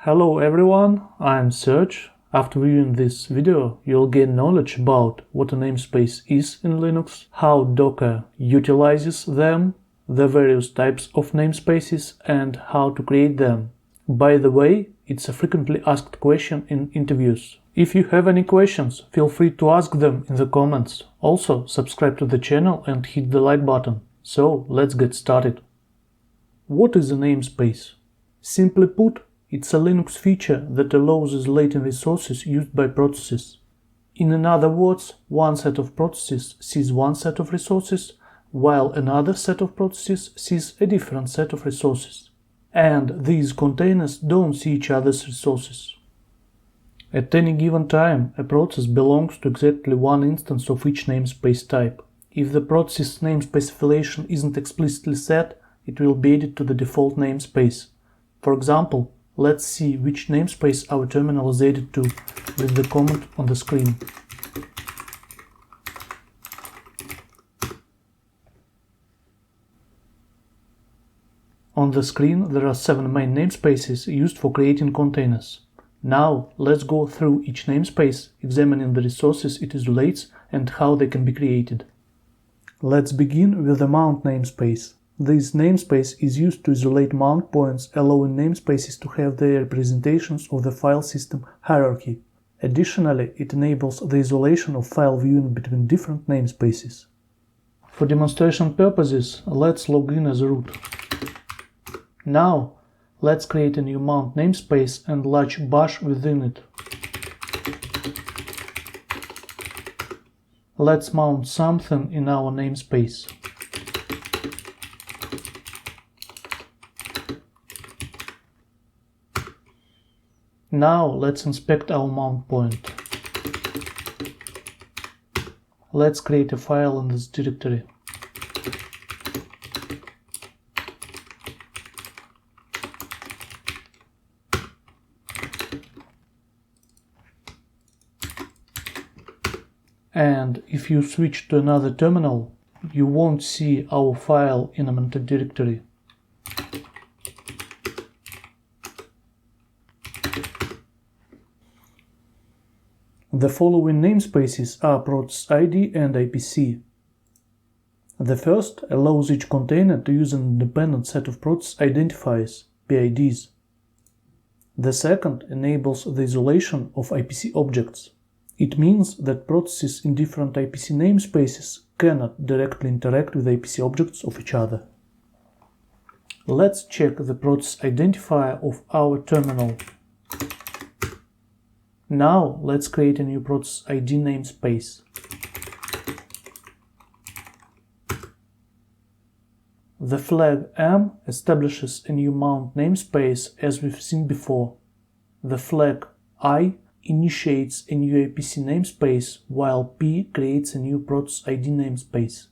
Hello everyone, I'm Serge. After viewing this video, you'll gain knowledge about what a namespace is in Linux, how Docker utilizes them, the various types of namespaces, and how to create them. By the way, it's a frequently asked question in interviews. If you have any questions, feel free to ask them in the comments. Also, subscribe to the channel and hit the like button. So, let's get started. What is a namespace? Simply put, it's a Linux feature that allows isolating resources used by processes. In other words, one set of processes sees one set of resources, while another set of processes sees a different set of resources. And these containers don't see each other's resources. At any given time, a process belongs to exactly one instance of each namespace type. If the process's namespace affiliation isn't explicitly set, it will be added to the default namespace. For example, let's see which namespace our terminal is added to with the comment on the screen. On the screen there are 7 main namespaces used for creating containers. Now let's go through each namespace, examining the resources it isolates and how they can be created. Let's begin with the mount namespace. This namespace is used to isolate mount points, allowing namespaces to have their representations of the file system hierarchy. Additionally, it enables the isolation of file viewing between different namespaces. For demonstration purposes, let's log in as root. Now, let's create a new mount namespace and launch bash within it. Let's mount something in our namespace. Now let's inspect our mount point. Let's create a file in this directory. And if you switch to another terminal, you won't see our file in a mounted directory. The following namespaces are process ID and IPC. The first allows each container to use an independent set of process identifiers, PIDs. The second enables the isolation of IPC objects. It means that processes in different IPC namespaces cannot directly interact with IPC objects of each other. Let's check the process identifier of our terminal. Now let's create a new process ID namespace. The flag M establishes a new mount namespace as we've seen before. The flag I initiates a new IPC namespace, while P creates a new process ID namespace.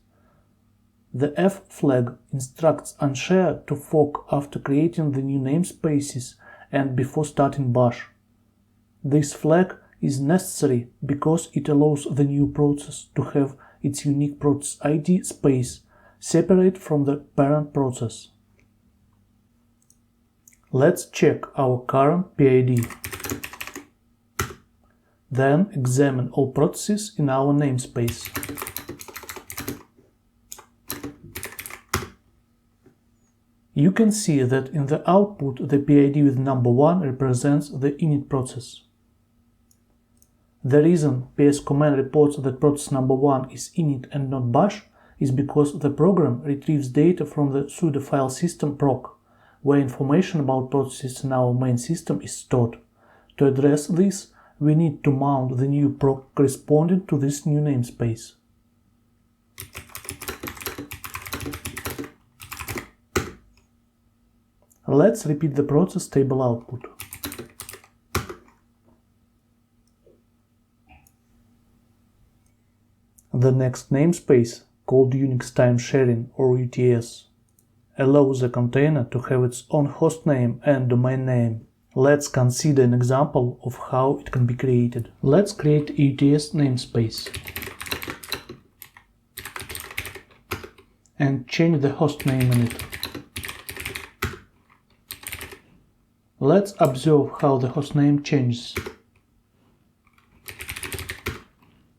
The F flag instructs unshare to fork after creating the new namespaces and before starting bash. This flag is necessary because it allows the new process to have its unique process ID space separate from the parent process. Let's check our current PID. Then examine all processes in our namespace. You can see that in the output the PID with number 1 represents the init process. The reason ps command reports that process number 1 is init and not bash is because the program retrieves data from the sudo file system proc, where information about processes in our main system is stored. To address this, we need to mount the new proc corresponding to this new namespace. Let's repeat the process table output. The next namespace, called Unix Time Sharing or UTS, allows a container to have its own hostname and domain name. Let's consider an example of how it can be created. Let's create a UTS namespace and change the hostname in it. Let's observe how the hostname changes.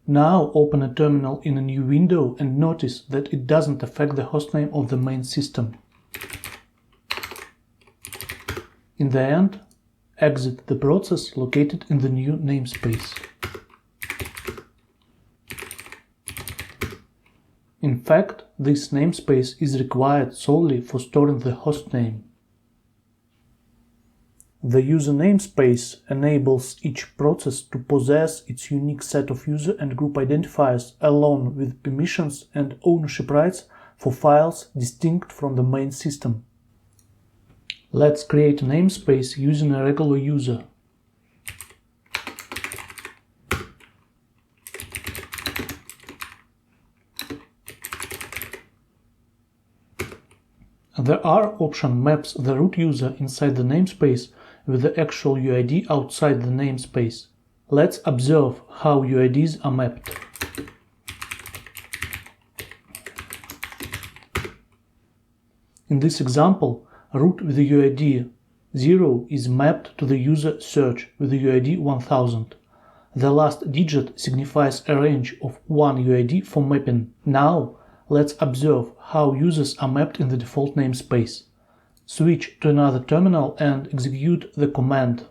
Now open a terminal in a new window and notice that it doesn't affect the hostname of the main system. In the end, exit the process located in the new namespace. In fact, this namespace is required solely for storing the hostname. The user namespace enables each process to possess its unique set of user and group identifiers along with permissions and ownership rights for files distinct from the main system. Let's create a namespace using a regular user. The R option maps the root user inside the namespace with the actual UID outside the namespace. Let's observe how UIDs are mapped. In this example, root with the UID 0 is mapped to the user search with the UID 1000. The last digit signifies a range of one UID for mapping. Now, let's observe how users are mapped in the default namespace. Switch to another terminal and execute the command.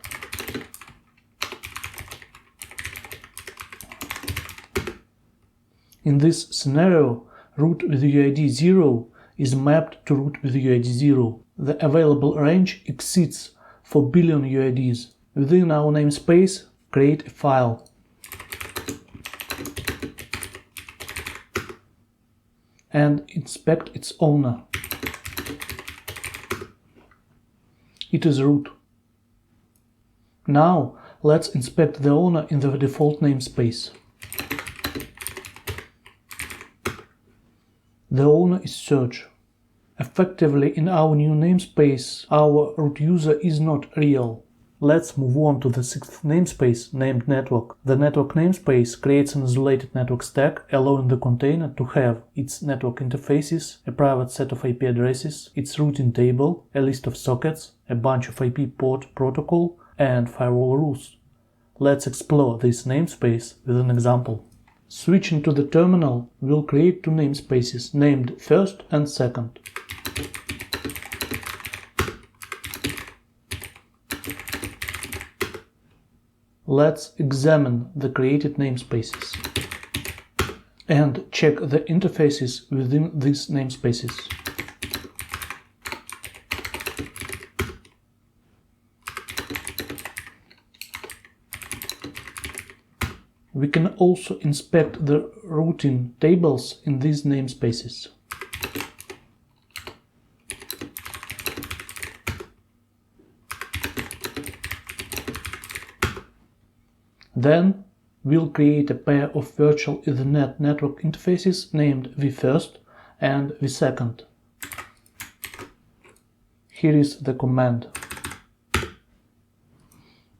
In this scenario, root with the UID 0 is mapped to root with the UID 0. The available range exceeds 4 billion UIDs. Within our namespace, create a file. And inspect its owner. It is root. Now, let's inspect the owner in the default namespace. The owner is search. Effectively, in our new namespace, our root user is not real. Let's move on to the sixth namespace, named network. The network namespace creates an isolated network stack, allowing the container to have its network interfaces, a private set of IP addresses, its routing table, a list of sockets, a bunch of IP port protocol, and firewall rules. Let's explore this namespace with an example. Switching to the terminal, we'll create two namespaces named first and second. Let's examine the created namespaces and check the interfaces within these namespaces. We can also inspect the routing tables in these namespaces. Then we'll create a pair of virtual Ethernet network interfaces named vFirst and vSecond. Here is the command.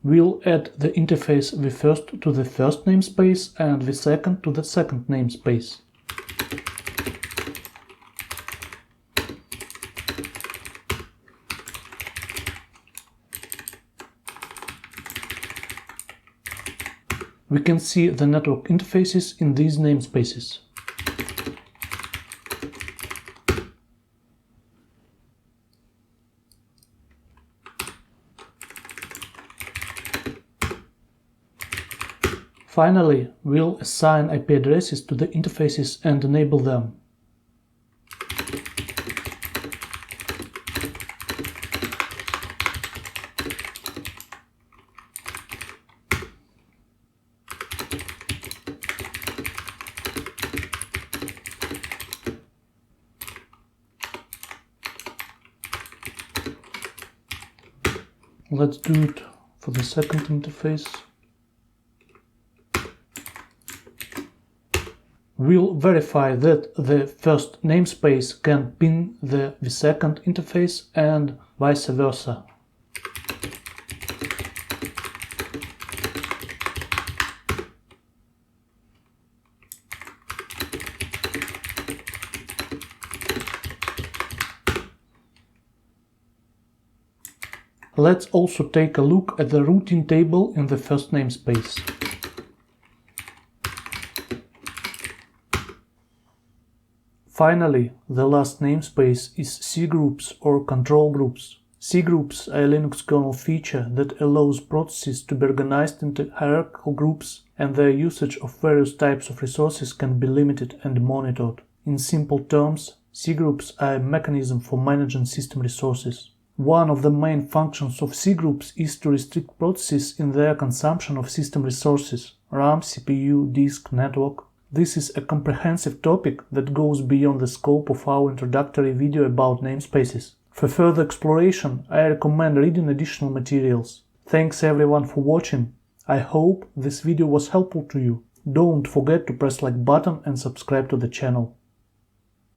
We'll add the interface vFirst to the first namespace and vSecond to the second namespace. We can see the network interfaces in these namespaces. Finally, we'll assign IP addresses to the interfaces and enable them. Let's do it for the second interface. We'll verify that the first namespace can ping the second interface and vice versa. Let's also take a look at the routing table in the first namespace. Finally, the last namespace is Cgroups or control groups. Cgroups are a Linux kernel feature that allows processes to be organized into hierarchical groups, and their usage of various types of resources can be limited and monitored. In simple terms, Cgroups are a mechanism for managing system resources. One of the main functions of Cgroups is to restrict processes in their consumption of system resources, RAM, CPU, disk, network. This is a comprehensive topic that goes beyond the scope of our introductory video about namespaces. For further exploration, I recommend reading additional materials. Thanks everyone for watching. I hope this video was helpful to you. Don't forget to press like button and subscribe to the channel.